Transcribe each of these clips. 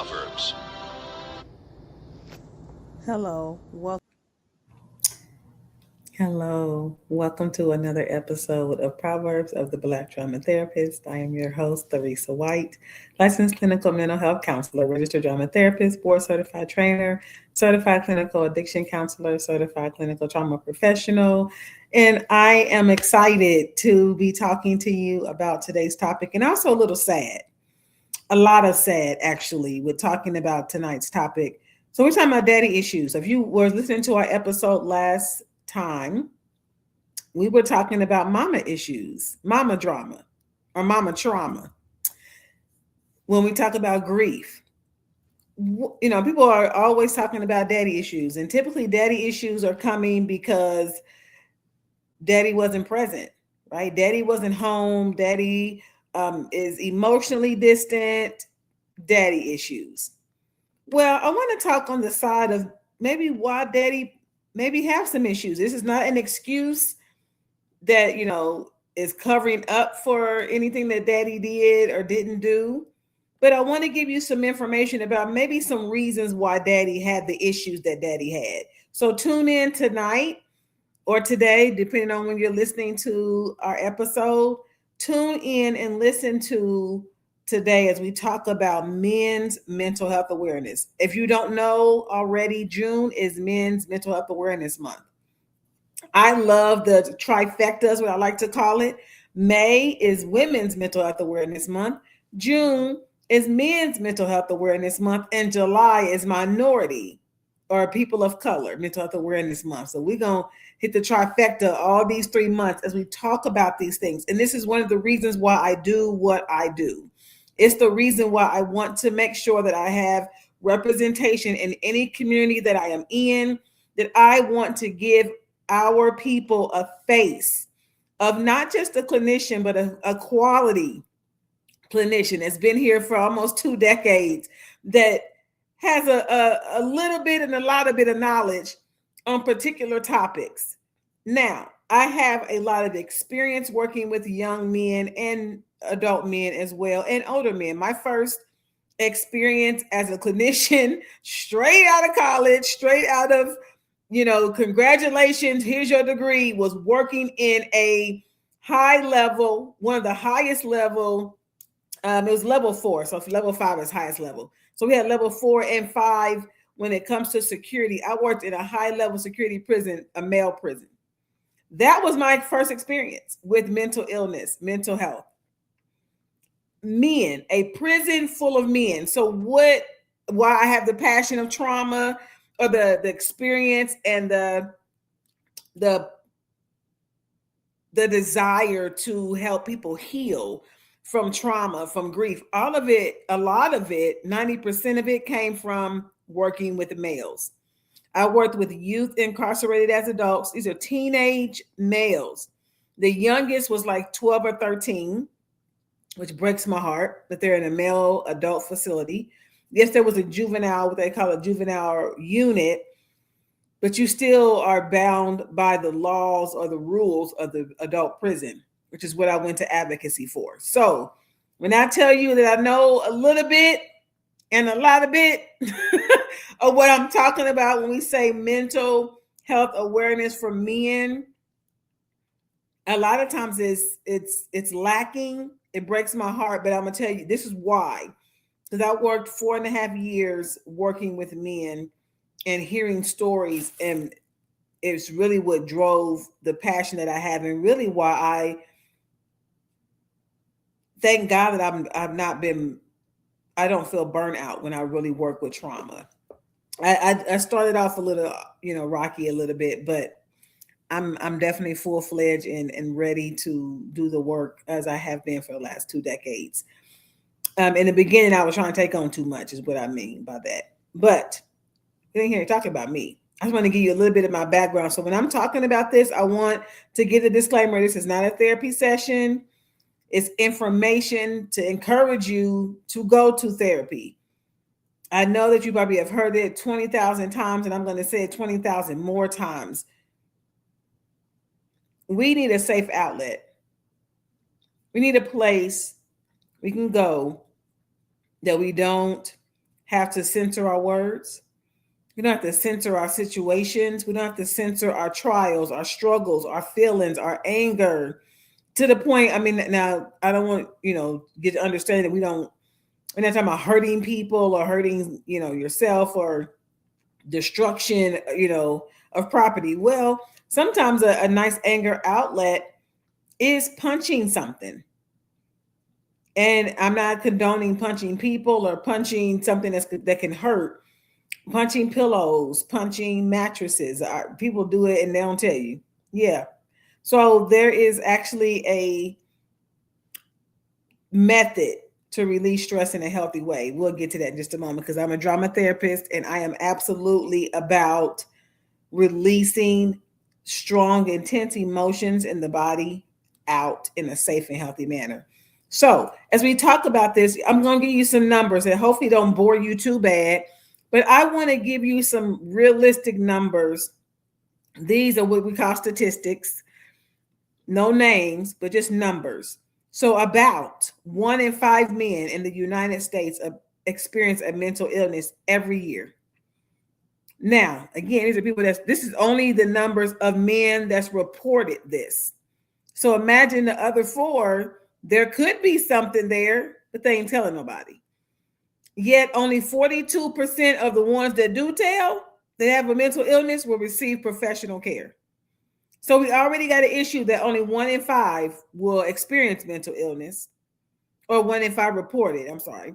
Proverbs. Hello, welcome to another episode of Proverbs of the Black Drama Therapist. I am your host, Theresa White, licensed clinical mental health counselor, registered drama therapist, board certified trainer, certified clinical addiction counselor, certified clinical trauma professional. And I am excited to be talking to you about today's topic, and also a little sad, a lot of sad actually, with talking about tonight's topic. So we're talking about daddy issues. If you were listening to our episode last time, we were talking about mama issues, mama drama, or mama trauma. When we talk about grief, people are always talking about daddy issues, and typically daddy issues are coming because daddy wasn't present, right? Daddy wasn't home. Daddy is emotionally distant. Daddy issues. Well, I want to talk on the side of maybe why daddy maybe have some issues. This is not an excuse that, is covering up for anything that daddy did or didn't do. But I want to give you some information about maybe some reasons why daddy had the issues that daddy had. So tune in tonight or today, depending on when you're listening to our episode. Tune in and listen to today as we talk about men's mental health awareness. If you don't know already, June is Men's Mental Health Awareness Month. I love the trifecta, is what I like to call it. May is Women's Mental Health Awareness Month. June is Men's Mental Health Awareness Month. And July is Minority or People of Color Mental Health Awareness Month. So we're going to hit the trifecta all these 3 months as we talk about these things. And this is one of the reasons why I do what I do. It's the reason why I want to make sure that I have representation in any community that I am in, that I want to give our people a face of not just a clinician, but a quality clinician that's been here for almost 2 decades, that has a little bit and a lot of bit of knowledge on particular topics. Now, I have a lot of experience working with young men and adult men as well, and older men. My first experience as a clinician, straight out of college, straight out of, congratulations, here's your degree, was working in a high level, one of the highest level. It was level 4. So level 5 is highest level. So we had level 4 and 5 when it comes to security. I worked in a high level security prison, a male prison. That was my first experience with mental illness, mental health. Men, a prison full of men. So why I have the passion of trauma, or the experience and the desire to help people heal from trauma, from grief, all of it, a lot of it, 90% of it came from working with males. I worked with youth incarcerated as adults. These are teenage males. The youngest was like 12 or 13, which breaks my heart that they're in a male adult facility. Yes, there was a juvenile, what they call a juvenile unit, but you still are bound by the laws or the rules of the adult prison, which is what I went to advocacy for. So when I tell you that I know a little bit and a lot of bit of what I'm talking about when we say mental health awareness for men, a lot of times it's lacking. It breaks my heart, but I'm gonna tell you this is why. Because I worked 4.5 years working with men and hearing stories, and it's really what drove the passion that I have, and really why I thank God that I don't feel burnout when I really work with trauma. I started off a little, rocky a little bit, but I'm definitely full fledged and ready to do the work as I have been for the last 2 decades. In the beginning, I was trying to take on too much, is what I mean by that. But you ain't here talking about me. I just want to give you a little bit of my background. So when I'm talking about this, I want to give a disclaimer. This is not a therapy session. It's information to encourage you to go to therapy. I know that you probably have heard it 20,000 times, and I'm going to say it 20,000 more times. We need a safe outlet. We need a place we can go that we don't have to censor our words. We don't have to censor our situations. We don't have to censor our trials, our struggles, our feelings, our anger. To the point, I mean, now I don't want, get to understand that we're not talking about hurting people or hurting, yourself or destruction, of property. Well, sometimes a nice anger outlet is punching something. And I'm not condoning punching people or punching something that can hurt. Punching pillows, punching mattresses. People do it and they don't tell you. Yeah. So there is actually a method to release stress in a healthy way. We'll get to that in just a moment because I'm a drama therapist and I am absolutely about releasing strong, intense emotions in the body out in a safe and healthy manner. So, as we talk about this, I'm going to give you some numbers that hopefully don't bore you too bad, but I want to give you some realistic numbers. These are what we call statistics, no names, but just numbers. So, about 1 in 5 men in the United States experience a mental illness every year. Now, again, these are people this is only the numbers of men that's reported this. So imagine the other 4, there could be something there, but they ain't telling nobody. Yet only 42% of the ones that do tell they have a mental illness will receive professional care. So we already got an issue that only 1 in 5 will experience mental illness, or 1 in 5 reported, I'm sorry.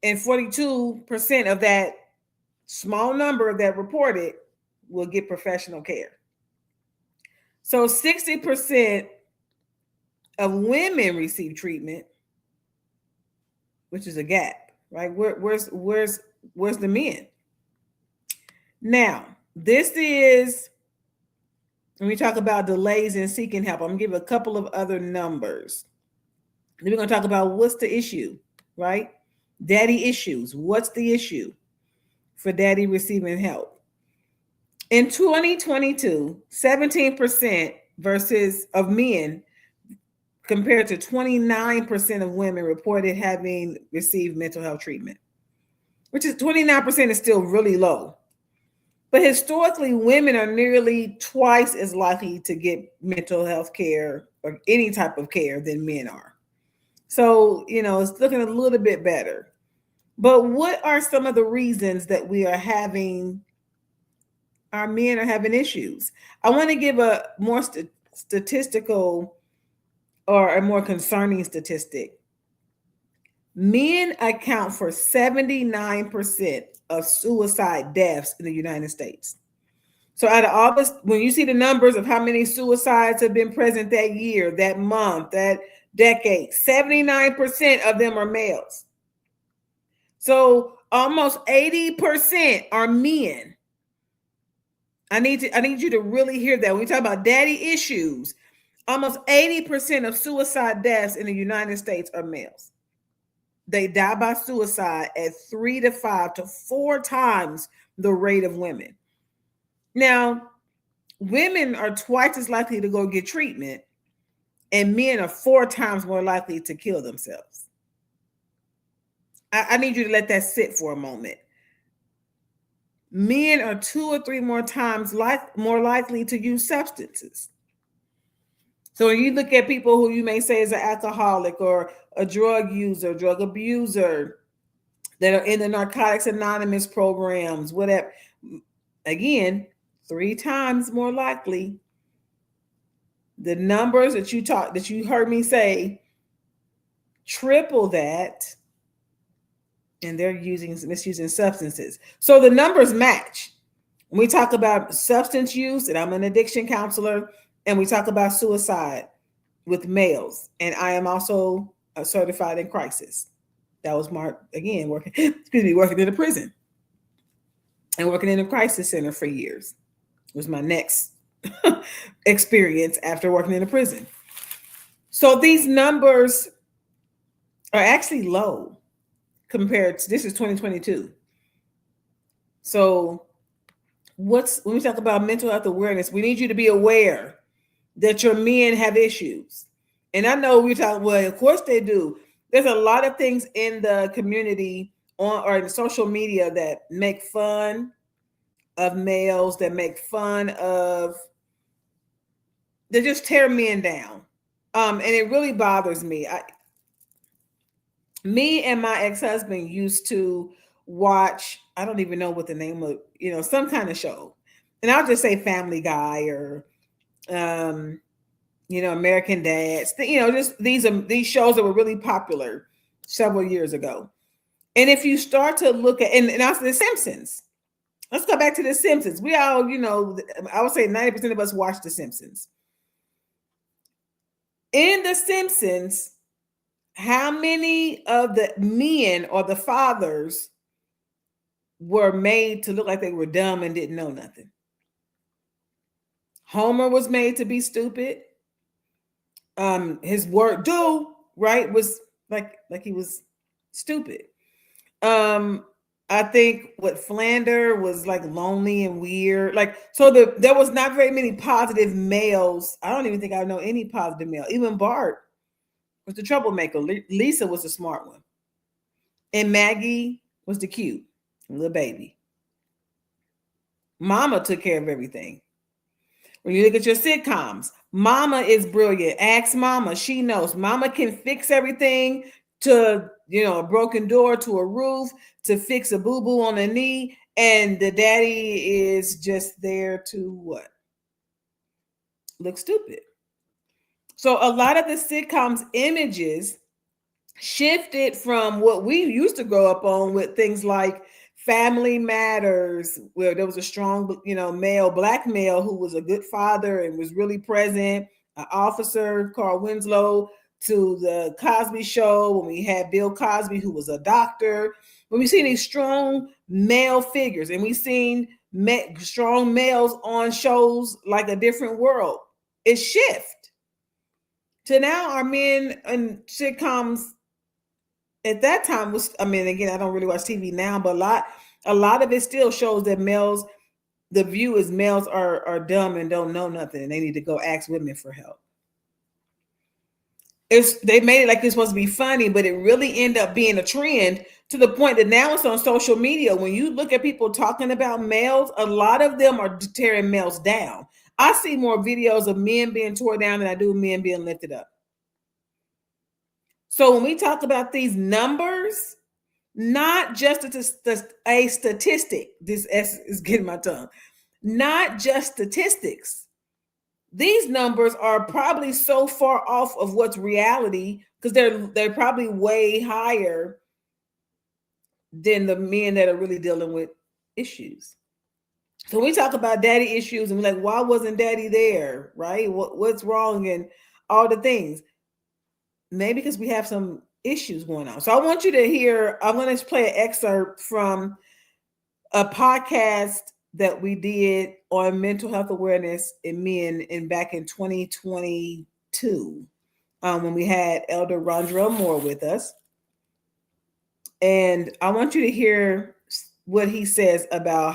And 42% of that small number that reported will get professional care. So 60% of women receive treatment, which is a gap, right? Where's the men? Now, this is when we talk about delays in seeking help. I'm gonna give a couple of other numbers. Then we're gonna talk about what's the issue, right? Daddy issues. What's the issue for daddy receiving help? In 2022, 17% of men compared to 29% of women reported having received mental health treatment, which is 29% is still really low. But historically, women are nearly twice as likely to get mental health care or any type of care than men are. So, it's looking a little bit better. But what are some of the reasons that our men are having issues? I want to give a more statistical or a more concerning statistic. Men account for 79% of suicide deaths in the United States. So out of all this, when you see the numbers of how many suicides have been present that year, that month, that decade, 79% of them are males. So almost 80% are men. I need you to really hear that. When we talk about daddy issues, almost 80% of suicide deaths in the United States are males. They die by suicide at 3 to 5 to 4 times the rate of women. Now, women are twice as likely to go get treatment, and men are 4 times more likely to kill themselves. I need you to let that sit for a moment. Men are 2 or 3 more times more likely to use substances. So when you look at people who you may say is an alcoholic or a drug user, drug abuser, that are in the Narcotics Anonymous programs, whatever, again, 3 times more likely. The numbers that you heard me say, triple that, and they're misusing substances. So the numbers match. When we talk about substance use, and I'm an addiction counselor, and we talk about suicide with males, and I am also certified in crisis. That was again, working in a prison and working in a crisis center for years. It was my next experience after working in a prison. So these numbers are actually low compared to, this is 2022. So when we talk about mental health awareness, we need you to be aware that your men have issues. And I know we talk, well, of course they do. There's a lot of things in the community on or in social media that make fun of males, that make fun of, they just tear men down. And it really bothers me. Me and my ex-husband used to watch, I don't even know what the name of, some kind of show. And I'll just say Family Guy or um, American Dads. Just these shows that were really popular several years ago. And if you start to look at and also The Simpsons. Let's go back to The Simpsons. We all, I would say 90% of us watch The Simpsons. In The Simpsons, how many of the men or the fathers were made to look like they were dumb and didn't know nothing? Homer was made to be stupid. His word do right was like he was stupid. I think what Flander was like lonely and weird. Like, so there was not very many positive males. I don't even think I know any positive male. Even Bart was the troublemaker. Lisa was the smart one. And Maggie was the cute little baby. Mama took care of everything. When you look at your sitcoms, Mama is brilliant. Ask Mama. She knows. Mama can fix everything, to a broken door, to a roof, to fix a boo-boo on a knee. And the daddy is just there to what? Look stupid. So a lot of the sitcoms images shifted from what we used to grow up on with things like Family Matters, where there was a strong, male, black male who was a good father and was really present, an officer, Carl Winslow, to the Cosby Show when we had Bill Cosby, who was a doctor. When we seen these strong male figures, and we seen strong males on shows like A Different World, it shift to now our men and sitcoms at that time was, again, I don't really watch TV now, but a lot of it still shows that males, the view is males are dumb and don't know nothing, and they need to go ask women for help. They made it like it's supposed to be funny, but it really ended up being a trend to the point that now it's on social media. When you look at people talking about males, a lot of them are tearing males down. I see more videos of men being torn down than I do men being lifted up. So when we talk about these numbers, not just a statistic, this S is getting my tongue, not just statistics. These numbers are probably so far off of what's reality because they're probably way higher than the men that are really dealing with issues. So we talk about daddy issues and we're like, why wasn't daddy there? Right? What's wrong and all the things. Maybe because we have some issues going on. So I want you to hear, I'm going to play an excerpt from a podcast that we did on mental health awareness in men back in 2022 when we had Elder Rondrell Moore with us. And I want you to hear what he says about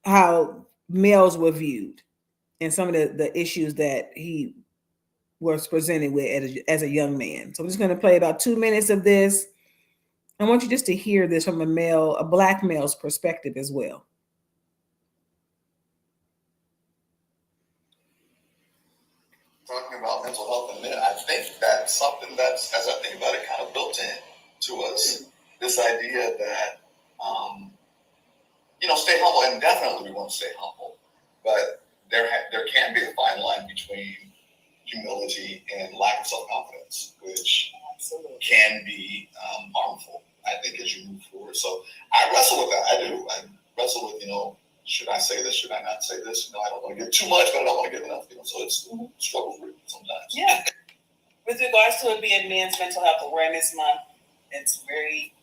how males were viewed and some of the issues that he was presented with as a young man. So I'm just going to play about 2 minutes of this. I want you just to hear this from a black male's perspective as well. Talking about mental health in a minute, I think that's something that's, as I think about it, kind of built in to us. This idea that, stay humble, and definitely we want to stay humble, but there can be a fine line between humility and lack of self-confidence, which can be harmful, I think, as you move forward. So I wrestle with that. I do. I wrestle with, should I say this? Should I not say this? I don't want to give too much, but I don't want to give enough. So it's struggle for sometimes. Yeah. With regards to it being Men's Mental Health Awareness Month, it's very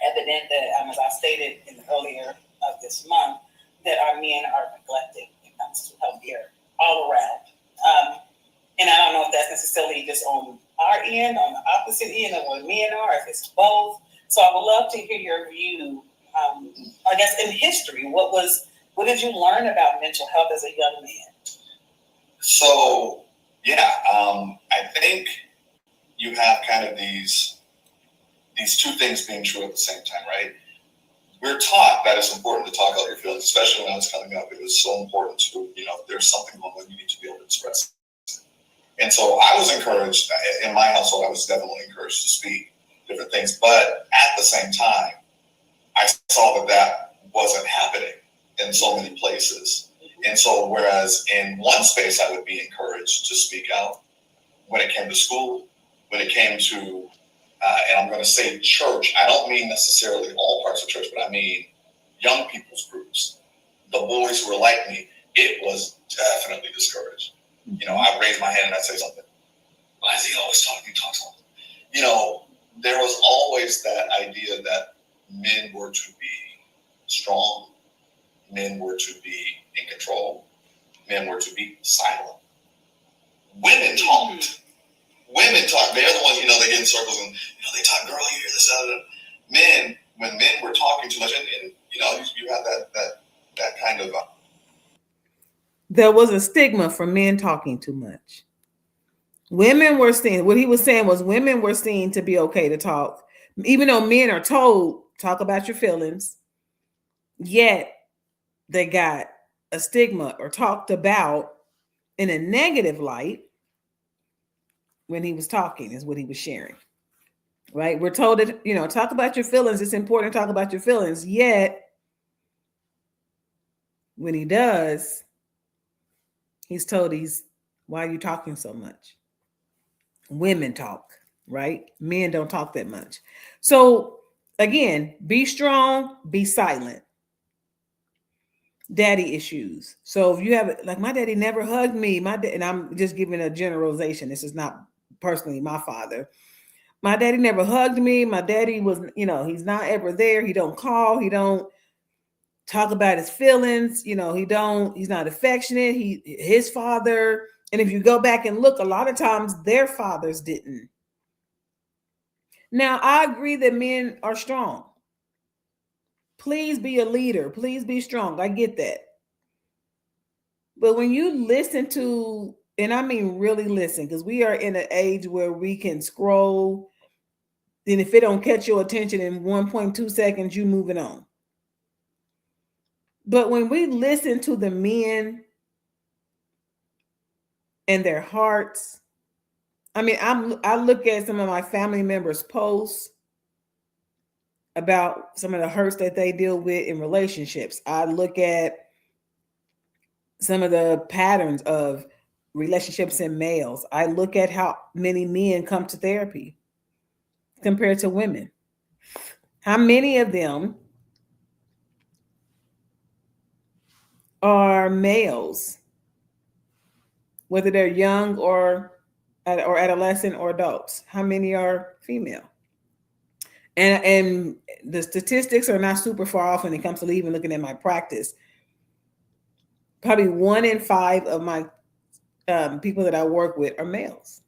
evident that, as I stated earlier of this month, that our men are neglected when it comes to healthcare all around. And I don't know if that's necessarily just on our end, on the opposite end of where men are, if it's both. So I would love to hear your view, I guess, in history. What did you learn about mental health as a young man? So, I think you have kind of these these two things being true at the same time, right? We're taught that it's important to talk out your feelings, especially when I was coming up. It was so important to, if there's something going on, you need to be able to express it. And so I was encouraged, in my household, I was definitely encouraged to speak different things. But at the same time, I saw that wasn't happening in so many places. And so whereas in one space I would be encouraged to speak out, when it came to school, when it came to and I'm going to say church, I don't mean necessarily all parts of church, but I mean young people's groups, the boys who were like me, it was definitely discouraged. I raise my hand and I say something. Why is he always talking? He talks all. There was always that idea that men were to be strong, men were to be in control, men were to be silent. Women talked. Women talk. They're the ones, they get in circles and, they talk, girl, you hear this, other. Men, when men were talking too much, and you have that kind of. There was a stigma for men talking too much. Women were seen, what he was saying was women were seen to be okay to talk, even though men are told, talk about your feelings, yet they got a stigma or talked about in a negative light when he was talking, is what he was sharing. Right? We're told that, talk about your feelings. It's important to talk about your feelings. Yet, when he does, he's told why are you talking so much? Women talk, right? Men don't talk that much. So, again, be strong, be silent. Daddy issues. So if you have, like, my daddy never hugged me. And I'm just giving a generalization. This is not personally my father. My daddy never hugged me. My daddy was, he's not ever there. He don't call. He don't talk about his feelings. He's not affectionate. His father. And if you go back and look, a lot of times their fathers didn't. Now, I agree that men are strong. Please be a leader. Please be strong. I get that. But when you listen to, and I mean really listen, because we are in an age where we can scroll, and if it don't catch your attention in 1.2 seconds, you moving on. But when we listen to the men and their hearts, I mean, I look at some of my family members' posts about some of the hurts that they deal with in relationships. I look at some of the patterns of relationships in males. I look at how many men come to therapy compared to women. How many of them are males, whether they're young or adolescent or adults? How many are female? And the statistics are not super far off when it comes to even looking at my practice. Probably 1 in 5 of my people that I work with are males.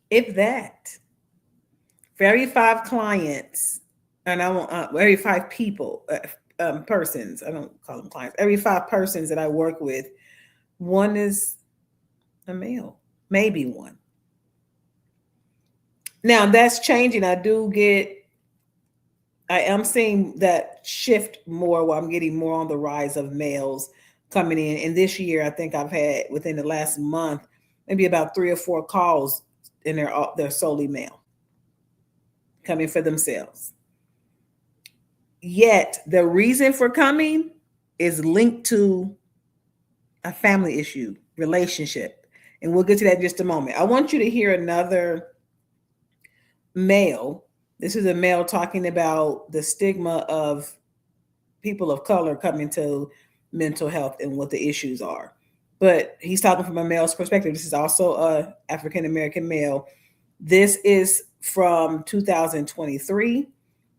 If that, for every 5 clients, and I want every 5 people, persons, I don't call them clients, every 5 persons that I work with, 1 is a male, maybe 1. Now that's changing. I am seeing that shift more, where I'm getting more on the rise of males coming in. And this year, I think I've had, within the last month, maybe about 3 or 4 calls, and they're solely male, coming for themselves. Yet the reason for coming is linked to a family issue, relationship. And we'll get to that in just a moment. I want you to hear another male. This is a male talking about the stigma of people of color coming to mental health and what the issues are. But he's talking from a male's perspective. This is also a African-American male. This is from 2023,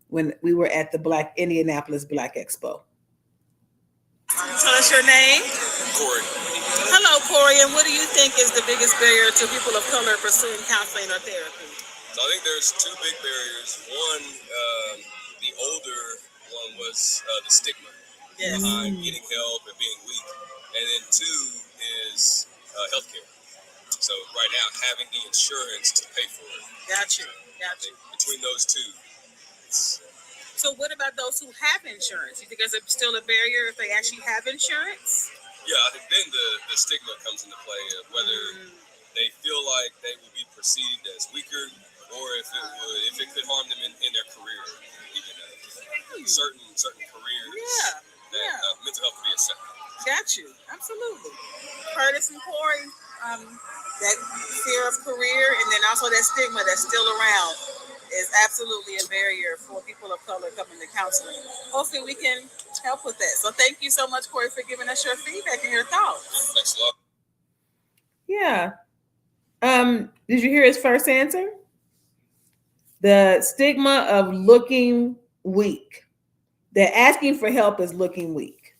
when we were at the Indianapolis Black Expo. Tell us your name. Corey. Hello, Corey. And what do you think is the biggest barrier to people of color pursuing counseling or therapy? So I think there's 2 big barriers. One, the older one was the stigma behind getting help and being weak. And then 2 is healthcare. So right now, having the insurance to pay for it. Got you. Between those two. So what about those who have insurance? You think there's still a barrier if they actually have insurance? Yeah, I think then the stigma comes into play of whether they feel like they will be perceived as weaker, or if it could harm them in their career, even certain careers. Mental health would be a sector. Got you. Absolutely. Curtis and Corey, that fear of career and then also that stigma that's still around is absolutely a barrier for people of color coming to counseling. Hopefully we can help with that. So thank you so much, Corey, for giving us your feedback and your thoughts. Thanks a lot. Yeah. Did you hear his first answer? The stigma of looking weak. That asking for help is looking weak.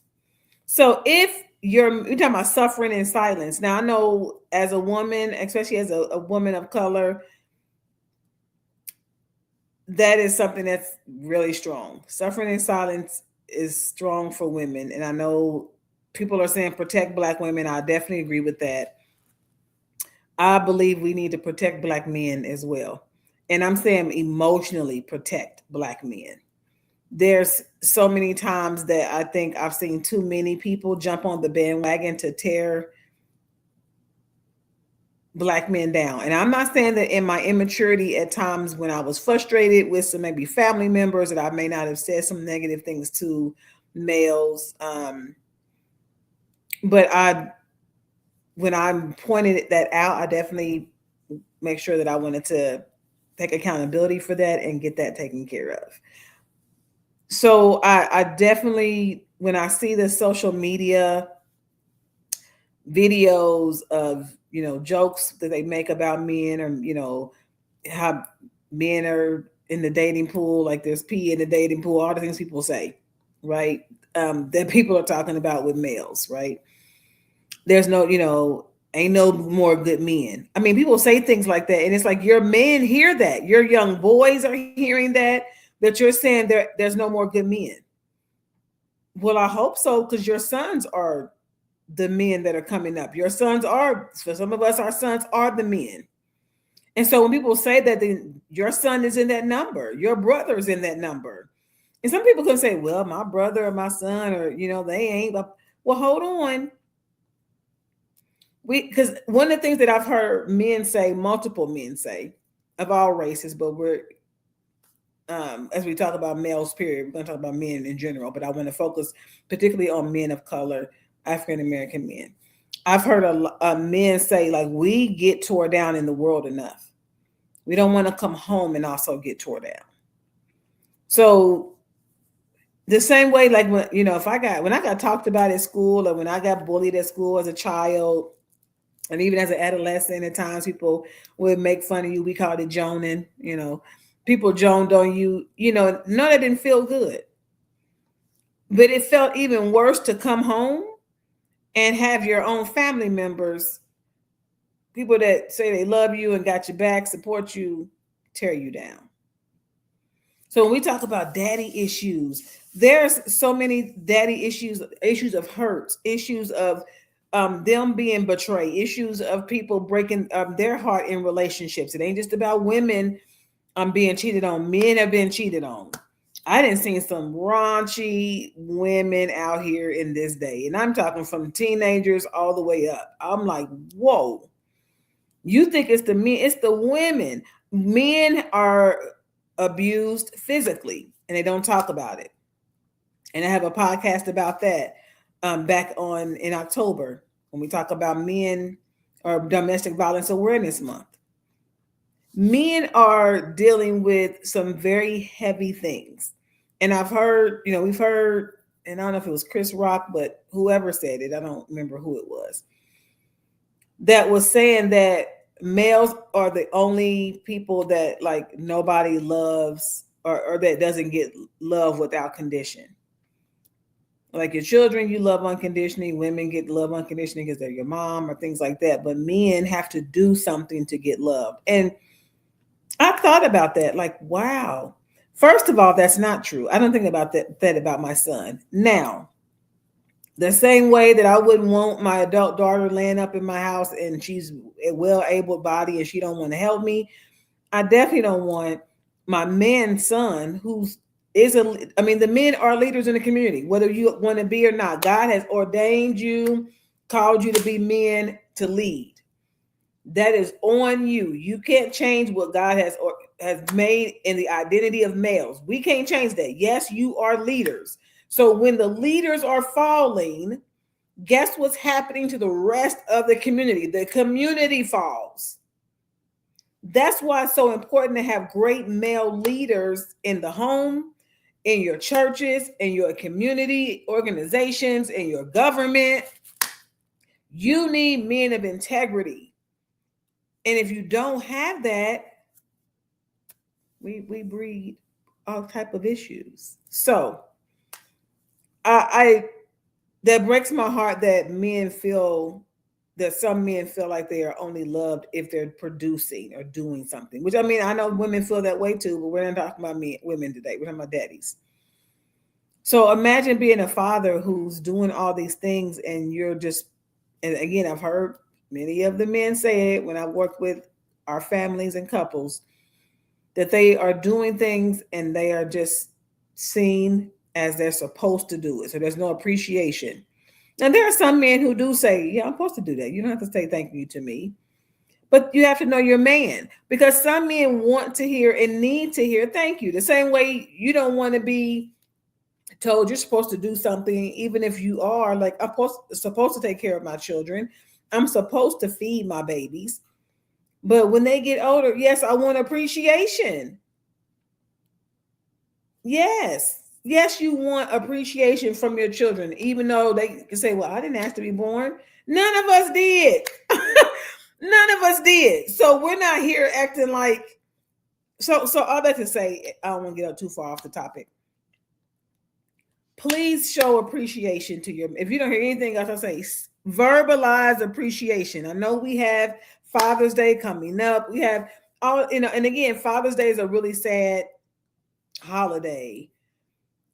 So if you're talking about suffering in silence. Now I know as a woman, especially as a woman of color, that is something that's really strong. Suffering in silence is strong for women. And I know people are saying protect Black women. I definitely agree with that. I believe we need to protect Black men as well. And I'm saying emotionally protect Black men. There's so many times that I think I've seen too many people jump on the bandwagon to tear Black men down. And I'm not saying that in my immaturity at times when I was frustrated with some maybe family members that I may not have said some negative things to males. But when I pointed that out, I definitely make sure that I wanted to take accountability for that and get that taken care of. So I definitely, when I see the social media videos of, jokes that they make about men, or, how men are in the dating pool, like there's pee in the dating pool, all the things people say, right? That people are talking about with males, right? There's no, ain't no more good men. I mean, people say things like that. And it's like your men hear that. Your young boys are hearing that you're saying there's no more good men. Well, I hope so, because your sons are the men that are coming up. Your sons are, for some of us, our sons are the men. And so when people say that, then your son is in that number, your brother is in that number. And some people can say, well, my brother or my son, or, they ain't. Well, hold on. Because one of the things that I've heard men say, multiple men say, of all races, but we're, as we talk about males, period, we're going to talk about men in general, but I want to focus particularly on men of color, African-American men. I've heard men say, like, we get tore down in the world enough. We don't want to come home and also get tore down. So the same way, like, when I got talked about at school, or when I got bullied at school as a child, and even as an adolescent, at times people would make fun of you. We called it joning, people joned on you, none of it didn't feel good. But it felt even worse to come home and have your own family members, people that say they love you and got your back, support you, tear you down. So when we talk about daddy issues, there's so many daddy issues of hurt, issues of them being betrayed, issues of people breaking their heart in relationships. It ain't just about women being cheated on. Men have been cheated on. I didn't see some raunchy women out here in this day. And I'm talking from teenagers all the way up. I'm like, whoa. You think it's the men, it's the women. Men are abused physically and they don't talk about it. And I have a podcast about that back on in October when we talk about men or Domestic Violence Awareness Month. Men are dealing with some very heavy things. And I've heard, we've heard, and I don't know if it was Chris Rock, but whoever said it, I don't remember who it was, that was saying that males are the only people that like nobody loves or that doesn't get love without condition. Like your children, you love unconditionally. Women get love unconditionally because they're your mom or things like that. But men have to do something to get loved. And I thought about that, like, wow. First of all, that's not true. I don't think about that about my son. Now, The same way that I wouldn't want my adult daughter laying up in my house and she's a well-able body and she don't want to help me. I definitely don't want my man son the men are leaders in the community, whether you want to be or not. God has ordained you, called you to be men to lead. That is on you. You can't change what God has made in the identity of males. We can't change that. Yes, you are leaders. So when the leaders are falling, guess what's happening to the rest of the community? The community falls. That's why it's so important to have great male leaders in the home, in your churches, in your community organizations, in your government. You need men of integrity. And if you don't have that, we breed all type of issues. So I that breaks my heart that some men feel like they are only loved if they're producing or doing something, which I mean, I know women feel that way too, but we're not talking about women today. We're talking about daddies. So imagine being a father who's doing all these things and and again, I've heard many of the men say it when I work with our families and couples, that they are doing things and they are just seen as they're supposed to do it. So there's no appreciation. And there are some men who do say, yeah, I'm supposed to do that. You don't have to say thank you to me. But you have to know your man, because some men want to hear and need to hear thank you. The same way you don't want to be told you're supposed to do something, even if you are like, I'm supposed to take care of my children. I'm supposed to feed my babies. But when they get older, yes, I want appreciation. Yes, you want appreciation from your children, even though they can say, well, I didn't ask to be born. None of us did. None of us did. So we're not here acting like, so all that to say, I don't want to get up too far off the topic. Please show appreciation to if you don't hear anything else I say, verbalize appreciation. I know we have Father's Day coming up. We have and again, Father's Day is a really sad holiday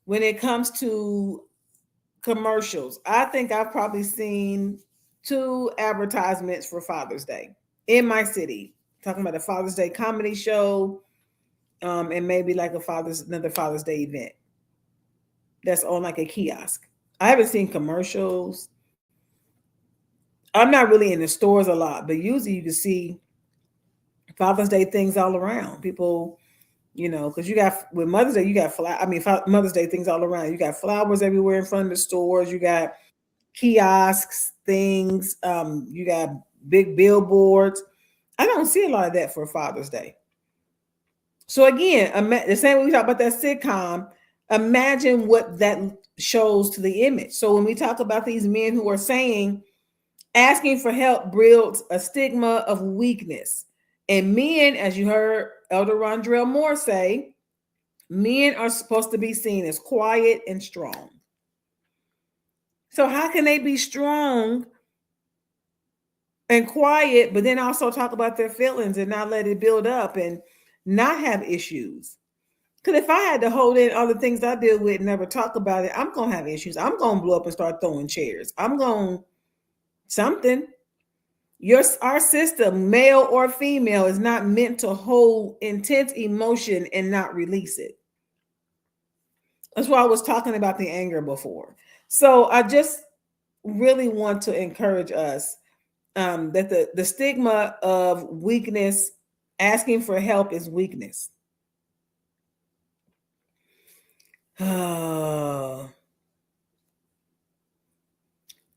when it comes to commercials. I think I've probably seen 2 advertisements for Father's Day in my city, talking about a Father's Day comedy show, and maybe like another Father's Day event that's on like a kiosk. I haven't seen commercials. I'm not really in the stores a lot, but usually you can see Father's Day things all around. People, because you got with Mother's Day, you got Mother's Day things all around. You got flowers everywhere in front of the stores. You got kiosks, things. You got big billboards. I don't see a lot of that for Father's Day. So again, the same way we talk about that sitcom, imagine what that shows to the image. So when we talk about these men who are saying, asking for help builds a stigma of weakness. And men, as you heard Elder Rondrell Moore say, men are supposed to be seen as quiet and strong. So how can they be strong and quiet, but then also talk about their feelings and not let it build up and not have issues? Because if I had to hold in all the things I deal with and never talk about it, I'm going to have issues. I'm going to blow up and start throwing chairs. I'm going something. Our system, male or female, is not meant to hold intense emotion and not release it. That's why I was talking about the anger before. So I just really want to encourage us that the stigma of weakness, asking for help, is weakness.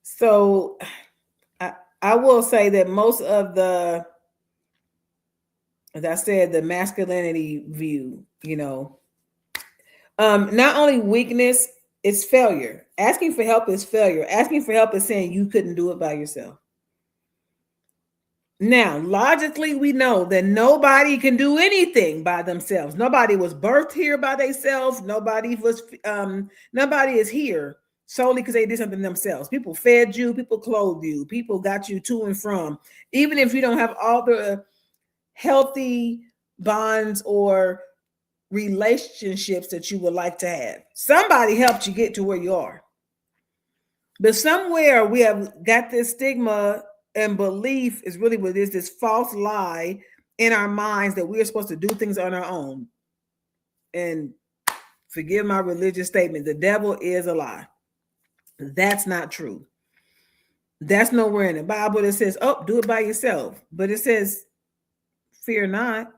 So I will say that most of as I said, the masculinity view, not only weakness, it's failure. Asking for help is failure. Asking for help is saying you couldn't do it by yourself. Now, logically, we know that nobody can do anything by themselves. Nobody was birthed here by themselves. Nobody is here solely because they did something themselves. People fed you, people clothed you, people got you to and from. Even if you don't have all the healthy bonds or relationships that you would like to have, somebody helped you get to where you are. But somewhere we have got this stigma and belief is really what it is, this false lie in our minds that we are supposed to do things on our own. And forgive my religious statement, the devil is a lie. That's not true. That's nowhere in the Bible that says, oh, do it by yourself. But it says, fear not,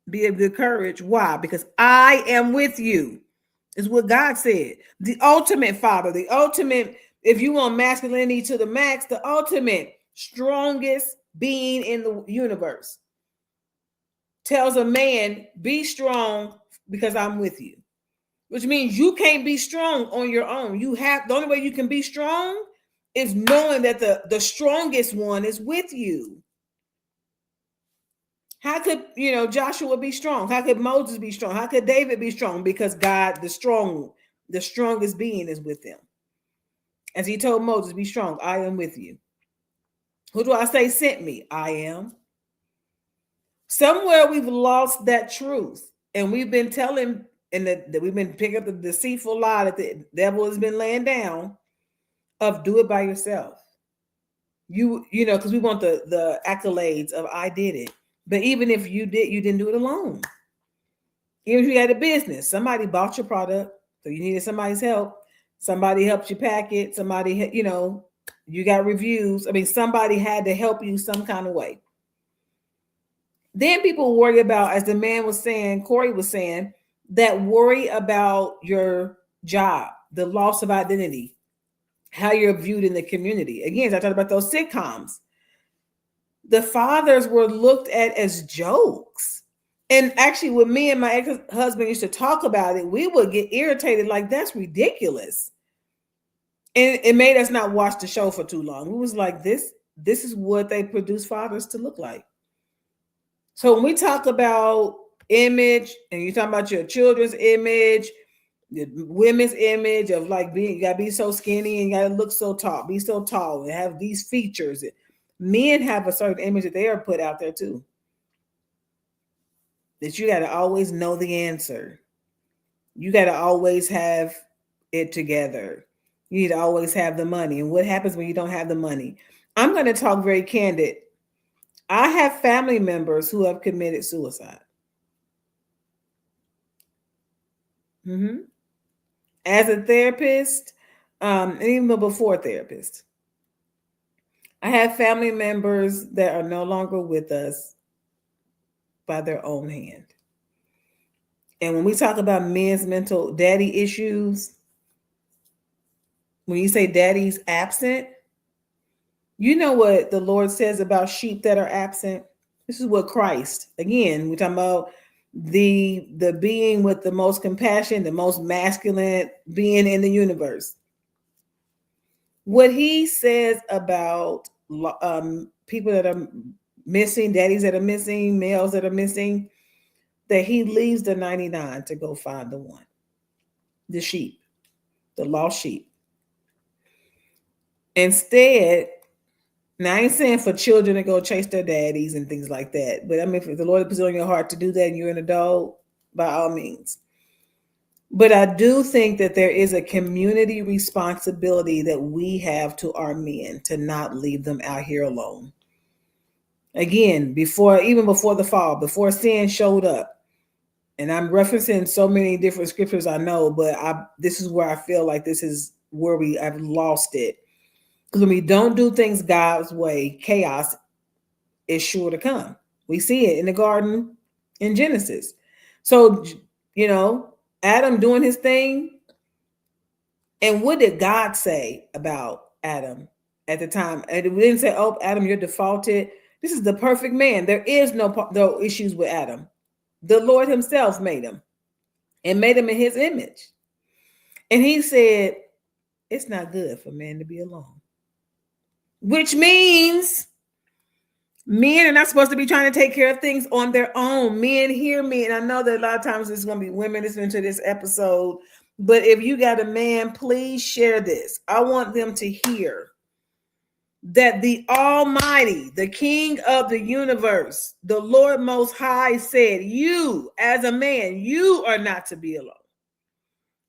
be of good courage. Why? Because I am with you, is what God said. The ultimate father, the ultimate, if you want masculinity to the max, the ultimate strongest being in the universe tells a man, be strong because I'm with you. Which means you can't be strong on your own. You have, the only way you can be strong is knowing that the strongest one is with you. How could, Joshua be strong? How could Moses be strong? How could David be strong? Because God, the strongest being is with them. As he told Moses, be strong. I am with you. Who do I say sent me? I am. Somewhere we've lost that truth. And we've been telling, and that we've been picking up the deceitful lie that the devil has been laying down of do it by yourself. Because we want the accolades of I did it. But even if you didn't do it alone. Even if you had a business, somebody bought your product, so you needed somebody's help. Somebody helped you pack it. Somebody, you got reviews. I mean, somebody had to help you some kind of way. Then people worry about, as the man was saying, Corey was saying, that worry about your job, the loss of identity, how you're viewed in the community. Again, I talked about those sitcoms. The fathers were looked at as jokes. And actually, when me and my ex-husband used to talk about it, we would get irritated, like, that's ridiculous. And it made us not watch the show for too long. We was like, this is what they produce fathers to look like. So when we talk about image, and you talk about your children's image, the women's image of like being, you gotta be so skinny and you gotta look so tall, be so tall and have these features. Men have a certain image that they are put out there too. That you gotta always know the answer. You gotta always have it together. You need to always have the money. And what happens when you don't have the money? I'm gonna talk very candid. I have family members who have committed suicide. As a therapist, and even before therapist, I have family members that are no longer with us by their own hand. And when we talk about men's mental daddy issues, when you say daddy's absent, you know what the Lord says about sheep that are absent? This is what Christ, again, we're talking about the being with the most compassion, the most masculine being in the universe. What he says about people that are missing, daddies that are missing, males that are missing, that he leaves the 99 to go find the one, the sheep, the lost sheep. Instead, now I ain't saying for children to go chase their daddies and things like that, but I mean, if the Lord puts it on your heart to do that and you're an adult, by all means. But I do think that there is a community responsibility that we have to our men to not leave them out here alone. Again, even before the fall, before sin showed up, and I'm referencing so many different scriptures I know, but this is where I feel like this is where I've lost it. Because when we don't do things God's way, chaos is sure to come. We see it in the garden in Genesis. So, Adam doing his thing. And what did God say about Adam at the time? And we didn't say, oh, Adam, you're defaulted. This is the perfect man. There is no issues with Adam. The Lord himself made him and made him in his image. And he said, it's not good for man to be alone. Which means men are not supposed to be trying to take care of things on their own. Men, hear me. And I know that a lot of times it's going to be women listening to this episode. But if you got a man, please share this. I want them to hear that the Almighty, the King of the universe, the Lord Most High said, you as a man, you are not to be alone.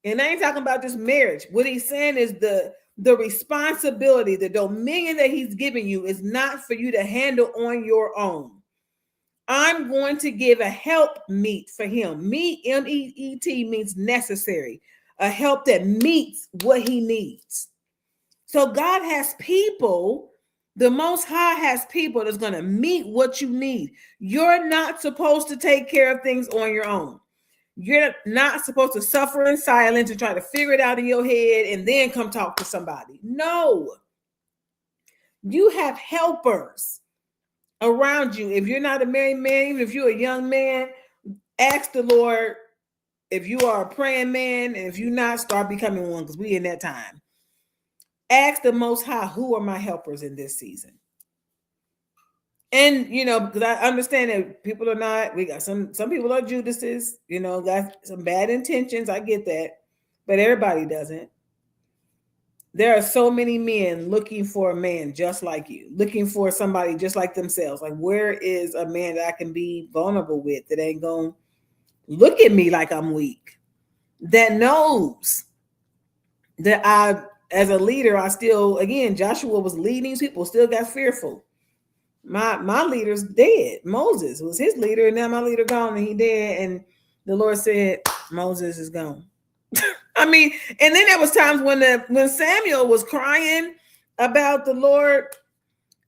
And I ain't talking about just marriage. What he's saying is the the responsibility, the dominion that he's giving you is not for you to handle on your own. I'm going to give a help meet for him. Meet, M-E-E-T, means necessary. A help that meets what he needs. So God has people, the Most High has people that's going to meet what you need. You're not supposed to take care of things on your own. You're not supposed to suffer in silence and try to figure it out in your head and then come talk to somebody. No. You have helpers around you. If you're not a married man, even if you're a young man, ask the Lord. If you are a praying man, and if you're not, start becoming one, because we in that time. Ask the Most High, who are my helpers in this season? And, because I understand that people are not, we got some people are Judases, got some bad intentions. I get that, but everybody doesn't. There are so many men looking for a man just like you, looking for somebody just like themselves. Like, where is a man that I can be vulnerable with that ain't going to look at me like I'm weak, that knows that I, as a leader, I still, again, Joshua was leading people, still got fearful. My leader's dead. Moses was his leader, and now my leader gone, and he dead. And the Lord said, Moses is gone. I mean, and then there was times when Samuel was crying about the Lord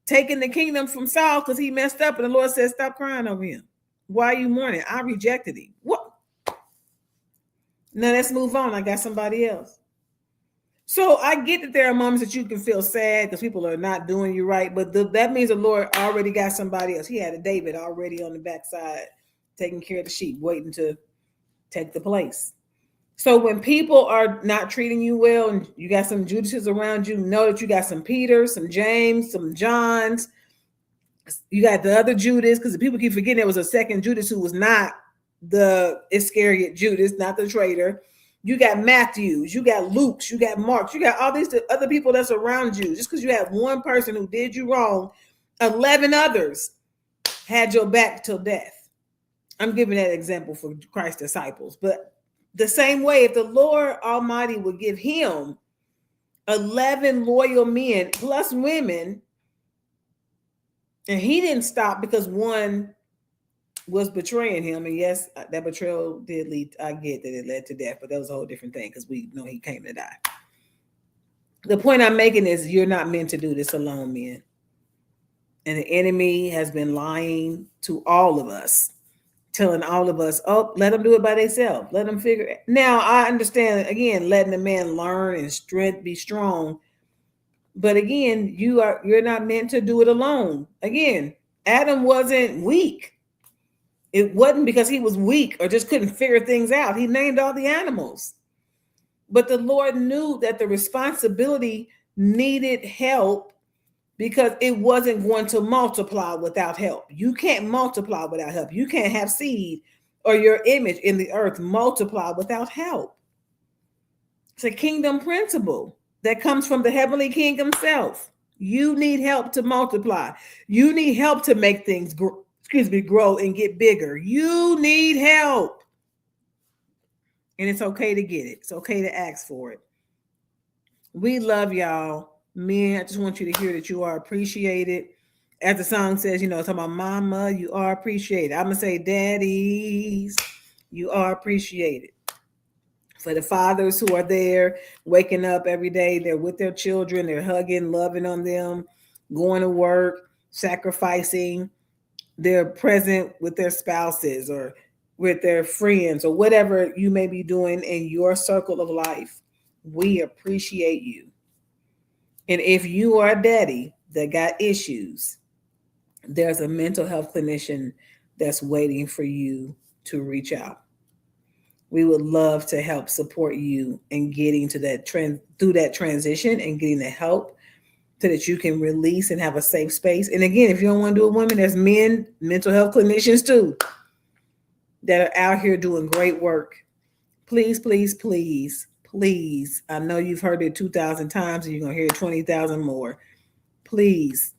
taking the kingdom from Saul because he messed up, and the Lord said, stop crying over him. Why are you mourning? I rejected him. What? Now let's move on. I got somebody else. So I get that there are moments that you can feel sad because people are not doing you right, but that means the Lord already got somebody else. He had a David already on the backside, taking care of the sheep, waiting to take the place. So when people are not treating you well and you got some Judases around you, know that you got some Peters, some James, some Johns. You got the other Judas, because people keep forgetting there was a second Judas who was not the Iscariot Judas, not the traitor. You got Matthews, you got Luke's, you got Mark's, you got all these other people that's around you. Just because you have one person who did you wrong, 11 others had your back till death. I'm giving that example for Christ's disciples. But the same way, if the Lord Almighty would give him 11 loyal men plus women, and he didn't stop because one was betraying him. And yes, that betrayal did lead, I get that it led to death, but that was a whole different thing because we know he came to die. The point I'm making is you're not meant to do this alone, men. And the enemy has been lying to all of us, telling all of us, oh, let them do it by themselves. Let them figure it. Now, I understand, again, letting a man learn and be strong. But again, you're not meant to do it alone. Again, Adam wasn't weak. It wasn't because he was weak or just couldn't figure things out. He named all the animals. But the Lord knew that the responsibility needed help because it wasn't going to multiply without help. You can't multiply without help. You can't have seed or your image in the earth multiply without help. It's a kingdom principle that comes from the heavenly king himself. You need help to multiply. You need help to make things grow and get bigger. You need help. And it's okay to get it. It's okay to ask for it. We love y'all. Men, I just want you to hear that you are appreciated. As the song says, it's about mama, you are appreciated. I'm going to say, daddies, you are appreciated. For the fathers who are there, waking up every day, they're with their children, they're hugging, loving on them, going to work, sacrificing. They're present with their spouses or with their friends or whatever you may be doing in your circle of life. We appreciate you. And if you are a daddy that got issues, there's a mental health clinician that's waiting for you to reach out. We would love to help support you in getting to that through that transition and getting the help so that you can release and have a safe space. And again, if you don't want to do it with women, there's men, mental health clinicians too, that are out here doing great work. Please, please, please, please. I know you've heard it 2,000 times and you're going to hear it 20,000 more. Please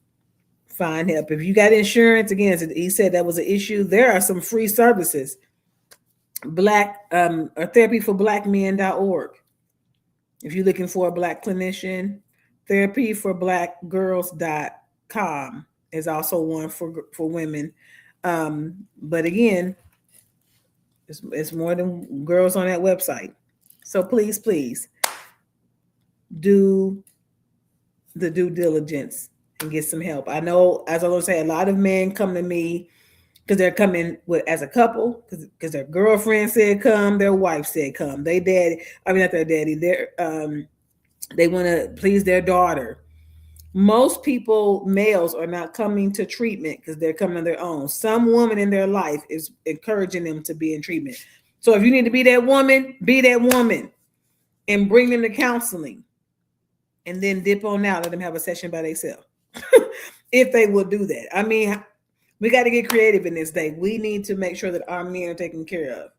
find help. If you got insurance, again, he said that was an issue. There are some free services. Therapyforblackmen.org. If you're looking for a Black clinician, therapyforblackgirls.com is also one for women. But again, it's more than girls on that website. So please do the due diligence and get some help. I know, as I was saying, a lot of men come to me because they're coming with as a couple because their girlfriend said come, their wife said come, not their daddy, they want to please their daughter. Most people, males, are not coming to treatment because they're coming on their own. Some woman in their life is encouraging them to be in treatment. So if you need to be that woman and bring them to counseling and then dip on out, let them have a session by themselves. If they will do that. I mean, we got to get creative in this day. We need to make sure that our men are taken care of.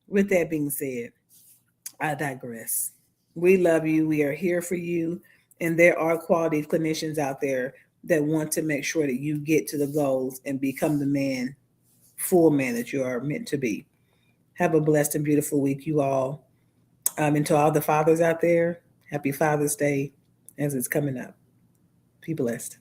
With that being said, I digress. We love you. We are here for you. And there are quality clinicians out there that want to make sure that you get to the goals and become the man, full man that you are meant to be. Have a blessed and beautiful week, you all. And to all the fathers out there, happy Father's Day as it's coming up. Be blessed.